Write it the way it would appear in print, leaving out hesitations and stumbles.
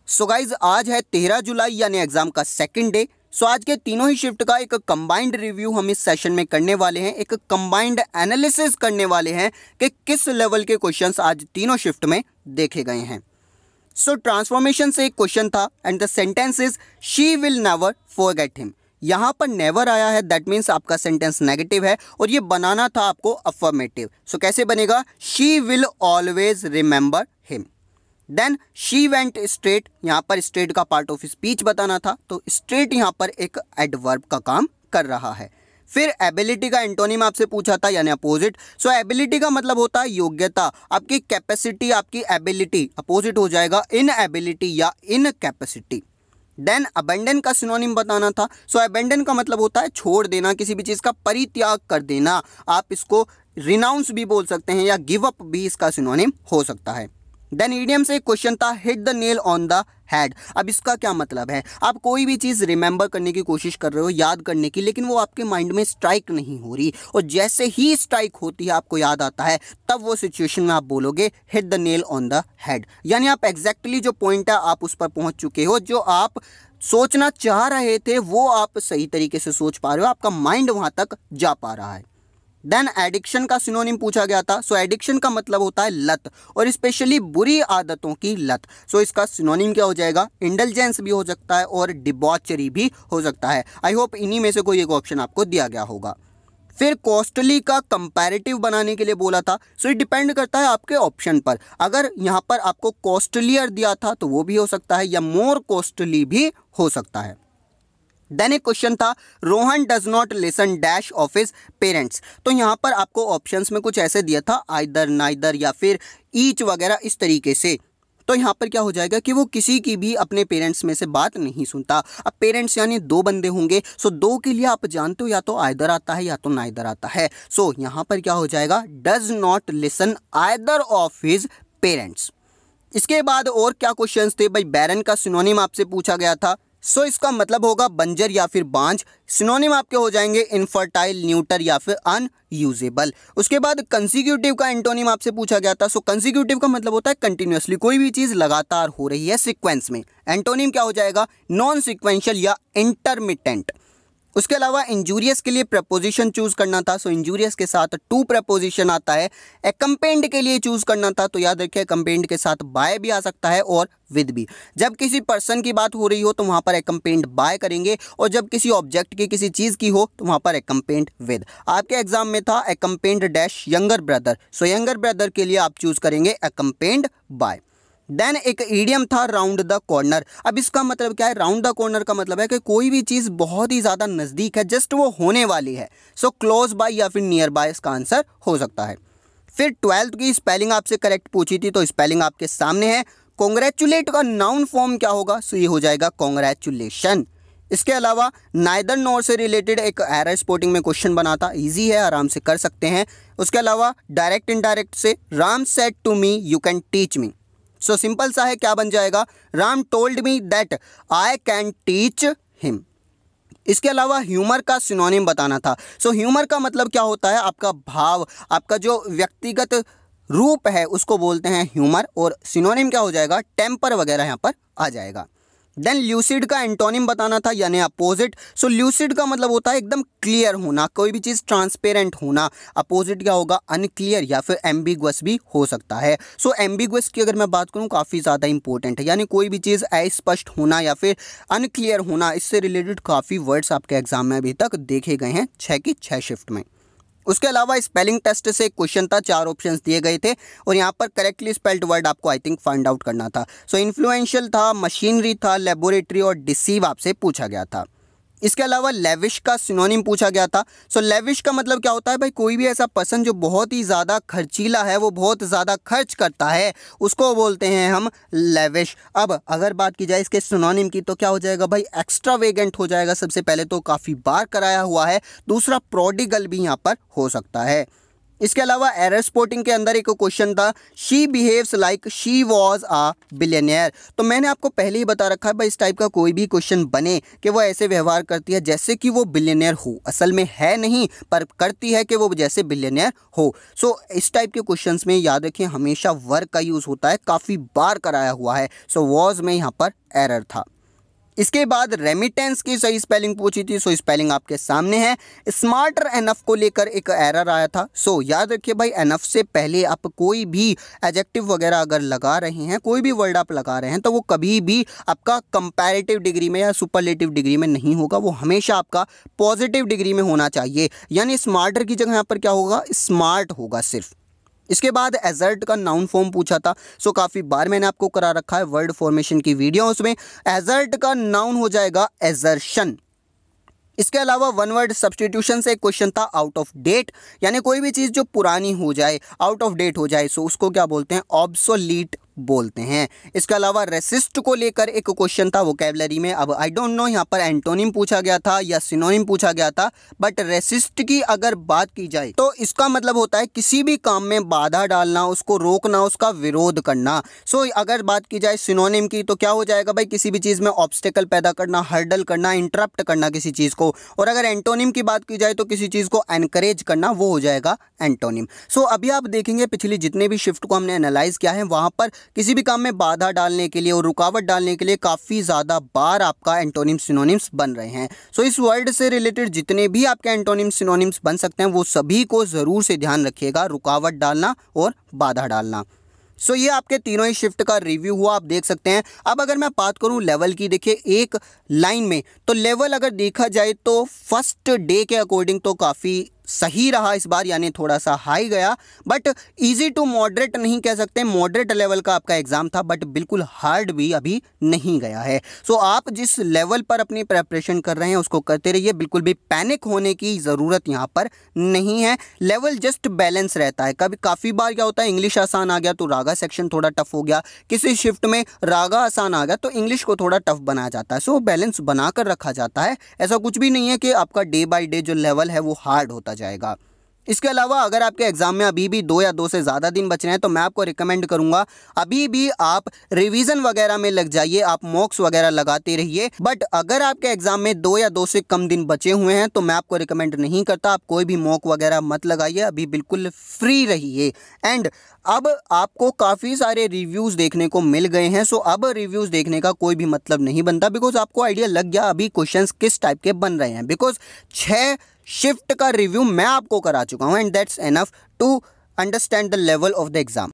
So guys आज है 13 जुलाई यानी एग्जाम का सेकंड डे। सो आज के तीनों ही शिफ्ट का एक कंबाइंड रिव्यू हम इस सेशन में करने वाले हैं, एक कंबाइंड एनालिसिस करने वाले हैं कि किस लेवल के क्वेश्चंस आज तीनों शिफ्ट में देखे गए हैं। सो ट्रांसफॉर्मेशन से एक क्वेश्चन था and the sentence is she will never forget him. यहाँ पर नेवर आया है, दैट मीन्स आपका सेंटेंस नेगेटिव है और ये बनाना था आपको अफर्मेटिव। सो कैसे बनेगा? She will always remember him. Then she went straight, यहाँ पर स्ट्रेट का पार्ट ऑफ स्पीच बताना था, तो स्ट्रेट यहाँ पर एक एडवर्ब का काम कर रहा है। फिर एबिलिटी का एंटोनिम आपसे पूछा था यानी अपोजिट। सो एबिलिटी का मतलब होता है योग्यता, आपकी कैपेसिटी, आपकी एबिलिटी। अपोजिट हो जाएगा इन एबिलिटी या इन कैपेसिटी। देन अबेंडन का सिनोनिम बताना था। सो अबेंडन का मतलब होता है छोड़ देना, किसी भी चीज़ का परित्याग कर देना। आप इसको रिनाउंस भी बोल सकते हैं या गिव अप भी इसका सिनोनिम हो सकता है। देन ईडियम से एक क्वेश्चन था hit the nail on the head. अब इसका क्या मतलब है? आप कोई भी चीज़ रिमेंबर करने की कोशिश कर रहे हो, याद करने की, लेकिन वो आपके माइंड में स्ट्राइक नहीं हो रही, और जैसे ही स्ट्राइक होती है आपको याद आता है, तब वो सिचुएशन में आप बोलोगे hit the nail on the head. यानी आप एग्जैक्टली जो पॉइंट है आप उस पर पहुंच चुके हो, जो आप सोचना चाह रहे थे वो आप सही तरीके से सोच पा रहे हो, आपका माइंड वहां तक जा पा रहा है। देन एडिक्शन का सिनोनिम पूछा गया था। सो एडिक्शन का मतलब होता है लत, और स्पेशली बुरी आदतों की लत। सो इसका सिनोनिम क्या हो जाएगा? इंडल्जेंस भी हो सकता है और डिबॉचरी भी हो सकता है। आई होप इन्हीं में से कोई एक ऑप्शन आपको दिया गया होगा। फिर कॉस्टली का कंपैरेटिव बनाने के लिए बोला था। सो ये डिपेंड करता है आपके ऑप्शन पर। अगर यहाँ पर आपको कॉस्टलियर दिया था तो वो भी हो सकता है, या मोर कॉस्टली भी हो सकता है। देन एक क्वेश्चन था Rohan does not listen dash of his parents. तो यहाँ पर आपको ऑप्शंस में कुछ ऐसे दिया था, आइदर, नाइदर या फिर ईच वगैरह, इस तरीके से। तो यहाँ पर क्या हो जाएगा कि वो किसी की भी अपने पेरेंट्स में से बात नहीं सुनता। अब पेरेंट्स यानी दो बंदे होंगे, सो दो के लिए आप जानते हो या तो आइदर आता है या तो नाइदर आता है। सो यहाँ पर क्या हो जाएगा? Does not listen either of his parents. इसके बाद और क्या क्वेश्चंस थे भाई? बैरन का सिनोनिम आपसे पूछा गया था। सो इसका मतलब होगा बंजर या फिर बांझ। सिनोनिम आपके हो जाएंगे इनफर्टाइल, न्यूटर या फिर अनयूजेबल। उसके बाद कंसिक्यूटिव का एंटोनिम आपसे पूछा गया था। सो कंसिक्यूटिव का मतलब होता है कंटिन्यूअसली, कोई भी चीज़ लगातार हो रही है सीक्वेंस में। एंटोनिम क्या हो जाएगा? नॉन सीक्वेंशियल या इंटरमिटेंट। उसके अलावा इंजूरियस के लिए प्रपोजिशन चूज करना था। सो इंजूरियस के साथ टू प्रपोजिशन आता है। एकम्पेंड के लिए चूज करना था, तो याद रखिए एकम्पेंड के साथ बाय भी आ सकता है और विद भी। जब किसी पर्सन की बात हो रही हो तो वहां पर एकम्पेंड बाय करेंगे, और जब किसी ऑब्जेक्ट की, किसी चीज की हो तो वहां पर एकम्पेंड विद। आपके एग्जाम में था एकम्पेंड डैश यंगर ब्रदर। सो यंगर ब्रदर के लिए आप चूज करेंगे एकम्पेंड बाय। देन एक ईडियम था राउंड द कॉर्नर। अब इसका मतलब क्या है? राउंड द कॉर्नर का मतलब है कि कोई भी चीज़ बहुत ही ज़्यादा नज़दीक है, जस्ट वो होने वाली है। सो क्लोज बाय या फिर नियर बाय इसका आंसर हो सकता है। फिर 12th की स्पेलिंग आपसे करेक्ट पूछी थी, तो स्पेलिंग आपके सामने है। कॉन्ग्रेचुलेट का नाउन फॉर्म क्या होगा? सो ये हो जाएगा कॉन्ग्रेचुलेशन। इसके अलावा नाइदर नॉर से रिलेटेड एक एरर स्पॉटिंग में क्वेश्चन बना था, ईजी है, आराम से कर सकते हैं। उसके अलावा डायरेक्ट इनडायरेक्ट से Ram said to me you can teach me. So simple सा है, क्या बन जाएगा? Ram told me that I can teach him. इसके अलावा ह्यूमर का सिनोनिम बताना था। सो ह्यूमर का मतलब क्या होता है? आपका भाव, आपका जो व्यक्तिगत रूप है उसको बोलते हैं ह्यूमर, और सिनोनिम क्या हो जाएगा? टेम्पर वगैरह यहाँ पर आ जाएगा। देन ल्यूसिड का एंटोनिम बताना था यानी अपोजिट। सो ल्यूसिड का मतलब होता है एकदम क्लियर होना, कोई भी चीज़ ट्रांसपेरेंट होना। अपोजिट क्या होगा? अनक्लियर या फिर एम्बिगुअस भी हो सकता है। सो एम्बिगुअस की अगर मैं बात करूँ काफ़ी ज़्यादा इंपॉर्टेंट है, यानी कोई भी चीज़ अस्पष्ट होना या फिर अनक्लियर होना। इससे रिलेटेड काफ़ी वर्ड्स आपके एग्जाम में अभी तक देखे गए हैं 6 की 6 शिफ्ट में। उसके अलावा स्पेलिंग टेस्ट से एक क्वेश्चन था, 4 ऑप्शंस दिए गए थे और यहाँ पर करेक्टली स्पेल्ड वर्ड आपको आई थिंक फाइंड आउट करना था। सो इन्फ्लुएंशियल था, मशीनरी था, लेबोरेटरी और डिसीव आपसे पूछा गया था। इसके अलावा लेविश का सिनोनिम पूछा गया था। सो लेविश का मतलब क्या होता है भाई? कोई भी ऐसा पर्सन जो बहुत ही ज़्यादा खर्चीला है, वो बहुत ज़्यादा खर्च करता है, उसको बोलते हैं हम लेविश। अब अगर बात की जाए इसके सिनोनिम की तो क्या हो जाएगा भाई? एक्स्ट्रावेगेंट हो जाएगा। सबसे पहले तो काफ़ी बार कराया हुआ है। दूसरा प्रोडिगल भी यहाँ पर हो सकता है। इसके अलावा एरर स्पॉटिंग के अंदर एक क्वेश्चन था, she behaves like she was a billionaire. तो मैंने आपको पहले ही बता रखा है भाई, इस टाइप का कोई भी क्वेश्चन बने कि वो ऐसे व्यवहार करती है जैसे कि वो बिलियनियर हो, असल में है नहीं पर करती है कि वो जैसे बिलियनियर हो। सो इस टाइप के क्वेश्चंस में याद रखिए हमेशा वर्क का यूज़ होता है, काफ़ी बार कराया हुआ है। सो वॉज में यहाँ पर एरर था। इसके बाद रेमिटेंस की सही स्पेलिंग पूछी थी। सो स्पेलिंग आपके सामने है। स्मार्टर एनफ को लेकर एक एरर आया था। सो याद रखिए भाई, एनफ से पहले आप कोई भी एडजेक्टिव वगैरह अगर लगा रहे हैं, कोई भी वर्ड आप लगा रहे हैं, तो वो कभी भी आपका कंपैरेटिव डिग्री में या सुपरलेटिव डिग्री में नहीं होगा, वो हमेशा आपका पॉजिटिव डिग्री में होना चाहिए। यानी स्मार्टर की जगह यहाँ पर क्या होगा, स्मार्ट होगा सिर्फ। इसके बाद एजर्ट का नाउन फॉर्म पूछा था। सो काफ़ी बार मैंने आपको करा रखा है वर्ड फॉर्मेशन की वीडियो, उसमें एजर्ट का नाउन हो जाएगा एजर्शन। इसके अलावा वन वर्ड सब्सटीट्यूशन से एक क्वेश्चन था, आउट ऑफ डेट, यानी कोई भी चीज़ जो पुरानी हो जाए, आउट ऑफ डेट हो जाए, सो उसको क्या बोलते हैं, ऑब्सोलीट बोलते हैं। इसके अलावा रेसिस्ट को लेकर एक क्वेश्चन था वोकैबुलरी में। अब आई डोंट नो यहाँ पर एंटोनिम पूछा गया था या सिनोनिम पूछा गया था, बट रेसिस्ट की अगर बात की जाए तो इसका मतलब होता है किसी भी काम में बाधा डालना, उसको रोकना, उसका विरोध करना। सो अगर बात की जाए सिनोनिम की तो क्या हो जाएगा भाई, किसी भी चीज़ में ऑब्स्टेकल पैदा करना, हर्डल करना, इंटरप्ट करना किसी चीज़ को। और अगर एंटोनिम की बात की जाए तो किसी चीज़ को एनकरेज करना, वो हो जाएगा एंटोनिम। सो अभी आप देखेंगे पिछली जितने भी शिफ्ट को हमने एनालाइज किया है, वहाँ पर किसी भी काम में बाधा डालने के लिए और रुकावट डालने के लिए काफ़ी ज़्यादा बार आपका एंटोनिम सिनोनिम्स बन रहे हैं। सो इस वर्ड से रिलेटेड जितने भी आपके एंटोनिम सिनोनिम्स बन सकते हैं, वो सभी को ज़रूर से ध्यान रखिएगा, रुकावट डालना और बाधा डालना। सो ये आपके तीनों ही शिफ्ट का रिव्यू हुआ, आप देख सकते हैं। अब अगर मैं बात करूं लेवल की, देखिए एक लाइन में, तो लेवल अगर देखा जाए तो फर्स्ट डे के अकॉर्डिंग तो काफ़ी सही रहा इस बार, यानी थोड़ा सा हाई गया, बट इजी टू मॉडरेट नहीं कह सकते, मॉडरेट लेवल का आपका एग्जाम था, बट बिल्कुल हार्ड भी अभी नहीं गया है। सो आप जिस लेवल पर अपनी प्रेपरेशन कर रहे हैं उसको करते रहिए, बिल्कुल भी पैनिक होने की ज़रूरत यहाँ पर नहीं है। लेवल जस्ट बैलेंस रहता है। कभी काफ़ी बार क्या होता है, इंग्लिश आसान आ गया तो रागा सेक्शन थोड़ा टफ हो गया, किसी शिफ्ट में रागा आसान आ गया तो इंग्लिश को थोड़ा टफ बनाया जाता है। सो बैलेंस बना कर रखा जाता है, ऐसा कुछ भी नहीं है कि आपका डे बाय डे जो लेवल है वो हार्ड होता जाएगा। इसके अलावा अगर आपके एग्जाम में अभी भी 2 या 2 से ज़्यादा दिन बच रहे हैं तो मैं आपको रिकमेंड करूंगा अभी भी आप रिवीजन वगैरह में लग जाइए, आप मॉक्स वगैरह लगाते रहिए। बट अगर आपके एग्जाम में 2 या 2 से कम दिन बचे हुए हैं तो मैं आपको रिकमेंड नहीं करता, आप कोई भी मॉक वगैरह मत लगाइए, अभी बिल्कुल फ्री रहिए। एंड अब आपको काफ़ी सारे रिव्यूज़ देखने को मिल गए हैं। सो अब रिव्यूज़ देखने का कोई भी मतलब नहीं बनता, बिकॉज आपको आइडिया लग गया अभी क्वेश्चंस किस टाइप के बन रहे हैं। बिकॉज 6 शिफ्ट का रिव्यू मैं आपको करा चुका हूं, and that's enough to understand the level of the exam.